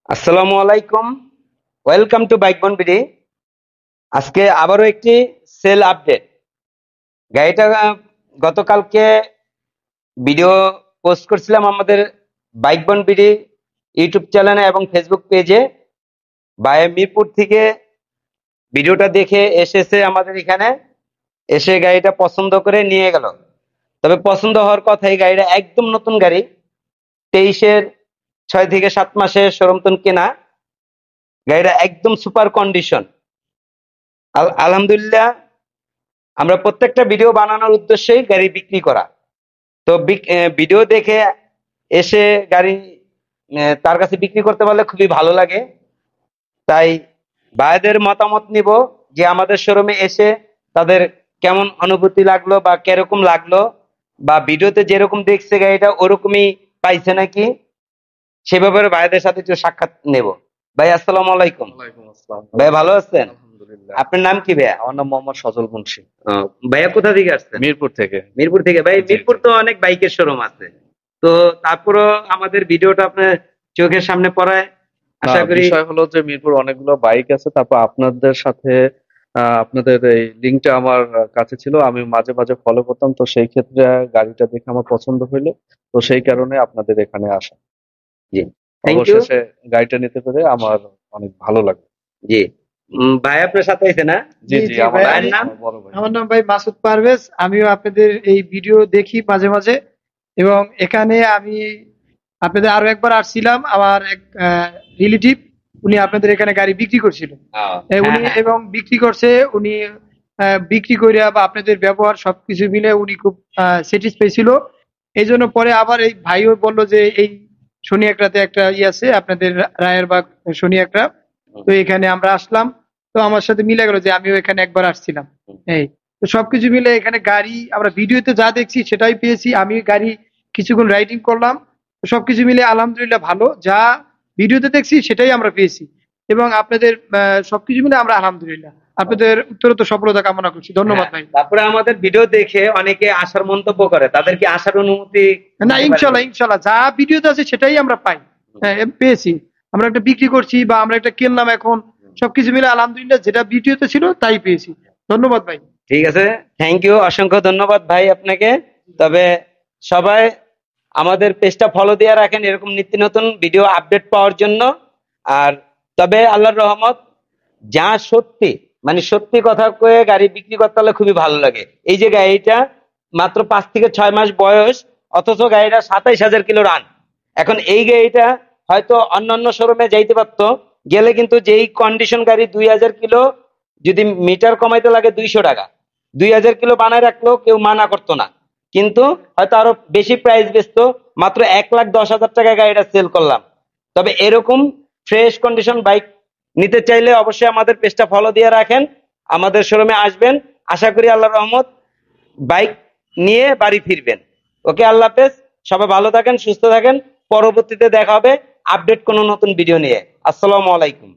আসসালামু আলাইকুম। Welcome to bike বনবিডি। আজকে আবারও একটি সেল আপডেট। গাড়িটা গতকালকে ভিডিও পোস্ট করছিলাম আমাদের বাইক বনবিডি ইউটিউব চ্যানেলে এবং ফেসবুক পেজে। ভাই মিরপুর থেকে ভিডিওটা দেখে এসেছে আমাদের এখানে, এসে গাড়িটা পছন্দ করে নিয়ে গেল। তবে পছন্দ হওয়ার কথা, এই গাড়িটা একদম নতুন গাড়ি, 23-এর 6 থেকে 7 মাসের শোরুম কেনা। গাড়িটা একদম সুপার কন্ডিশন। আলহামদুলিল্লাহ, আমরা প্রত্যেকটা ভিডিও বানানোর উদ্দেশ্যেই গাড়ি বিক্রি করা। তো ভিডিও দেখে এসে গাড়ি তার কাছে বিক্রি করতে পারলে খুবই ভালো লাগে। তাই ভাইদের মতামত নিব যে আমাদের শোরুমে এসে তাদের কেমন অনুভূতি লাগলো বা কিরকম লাগলো, বা ভিডিওতে যেরকম দেখছে গাড়িটা ওরকমই পাইছে নাকি, সে ব্যাপারে ভাইদের সাথে একটু সাক্ষাৎ নেব। ভাই আসসালামু আলাইকুম। ওয়ালাইকুম আসসালাম। ভাই ভালো আছেন? আলহামদুলিল্লাহ। আপনার নাম কি ভাইয়া? আমার নাম মোহাম্মদ সজল মুন্সি, ভাইয়া কোথা থেকে আসছেন? মিরপুর থেকে। মিরপুর থেকে। ভাই জি, মিরপুর জি। তো অনেক বাইকের শোরুম আছে, তো তারপরও আমাদের ভিডিওটা আপনার চোখের সামনে পড়ায় না, আশা করি। বিষয় হলো যে মিরপুর অনেকগুলো বাইক আছে, তারপর আপনাদের সাথে আপনাদের এই লিঙ্কটা আমার কাছে ছিল, আমি মাঝে মাঝে ফলো করতাম, তো সেই ক্ষেত্রে গাড়িটা দেখে আমার পছন্দ হইলো, তো সেই কারণে আপনাদের এখানে আসা। জি, থ্যাংক ইউ। অবশেষে গাড়িটা নিতে পেরে আমার অনেক ভালো লাগে। জি, ভাই আপনার সাথে আছে না? জি, জি জি, জি আমার ভাই, ভাইয়ের নাম? আমার বড় ভাই। আমার নাম ভাই মাসুদ পারভেজ। আমিও আপনাদের এই ভিডিও দেখি মাঝে মাঝে, এবং এখানে আমি আপনাদের আরো একবার আসছিলাম। আমার এক রিলেটিভ, উনি আপনাদের এখানে গাড়ি বিক্রি করছিল। উনি হ্যাঁ, এবং বিক্রি করছে, উনি বিক্রি করিয়া বা আপনাদের ব্যবহার সবকিছু মিলে উনি খুব স্যাটিসফাই ছিল। এই জন্য পরে আবার এই ভাইও বললো যে এই শনি একরাতে একটা আছে আপনাদের রায়েরবাগ শনি একরা, তো এখানে আমরা আসলাম। তো আমার সাথে মিলে গেল যে আমিও এখানে একবার আসছিলাম। এই তো সবকিছু মিলে এখানে গাড়ি আমরা ভিডিওতে যা দেখছি সেটাই পেয়েছি। আমি গাড়ি কিছুক্ষণ রাইডিং করলাম, তো সবকিছু মিলে আলহামদুলিল্লাহ ভালো। যা ভিডিওতে দেখছি সেটাই আমরা পেয়েছি, এবং আপনাদের সবকিছু মিলে আমরা আলহামদুলিল্লাহ আপনাদের উত্তরোত্তর সফলতা কামনা করছি। ধন্যবাদ হ্যাঁ। ভাই। তারপরে আমাদের ভিডিও দেখে অনেকে আসার মন্তব্য করে, তাদেরকে আসার অনুমতি না, দিতে পারেন? ইনশাল্লাহ ইনশাল্লাহ যা ভিডিওতে আছে সেটাই আমরা পাই। হ্যাঁ, পেয়েছি। আমরা একটা বিক্রি করছি বা আমরা একটা কিনলাম, এখন সবকিছু মিলে আলহামদুলিল্লাহ যেটা ভিডিওতে ছিল তাই পেয়েছি। ধন্যবাদ ভাই। ঠিক আছে, থ্যাংক ইউ, অসংখ্য ধন্যবাদ ভাই আপনাকে। তবে সবাই আমাদের পেজটা ফলো দিয়ে রাখেন এরকম নিত্য নতুন ভিডিও আপডেট পাওয়ার জন্য। আর তবে আল্লাহর রহমত, যা সত্যি মানে সত্যি কথা কয়ে গাড়ি বিক্রি করতে হলে খুবই ভালো লাগে। এই যে গাড়িটা মাত্র 5 থেকে 6 মাস বয়স, অথচ গাড়িটা 27,000 কিলো রান। এখন এই গাড়িটা হয়তো অন্যান্য শোরুমে যাইতে পারতো, গেলে কিন্তু যেই কন্ডিশন গাড়ি 2,000 কিলো যদি মিটার কমাইতে লাগে 200 টাকা, 2,000 কিলো বানায় রাখলেও কেউ মানা করতো না। কিন্তু হয়তো আরো বেশি প্রাইস বেচতো, মাত্র 1,10,000 টাকায় গাড়িটা সেল করলাম। তবে এরকম ফ্রেশ কন্ডিশন বাইক নিতে চাইলে অবশ্যই আমাদের পেজটা ফলো দিয়ে রাখেন, আমাদের শোরুমে আসবেন। আশা করি আল্লাহর রহমত বাইক নিয়ে বাড়ি ফিরবেন। ওকে, আল্লাহ হাফেজ। সবাই ভালো থাকেন, সুস্থ থাকেন। পরবর্তীতে দেখা হবে আপডেট কোনো নতুন ভিডিও নিয়ে। আসসালামু আলাইকুম।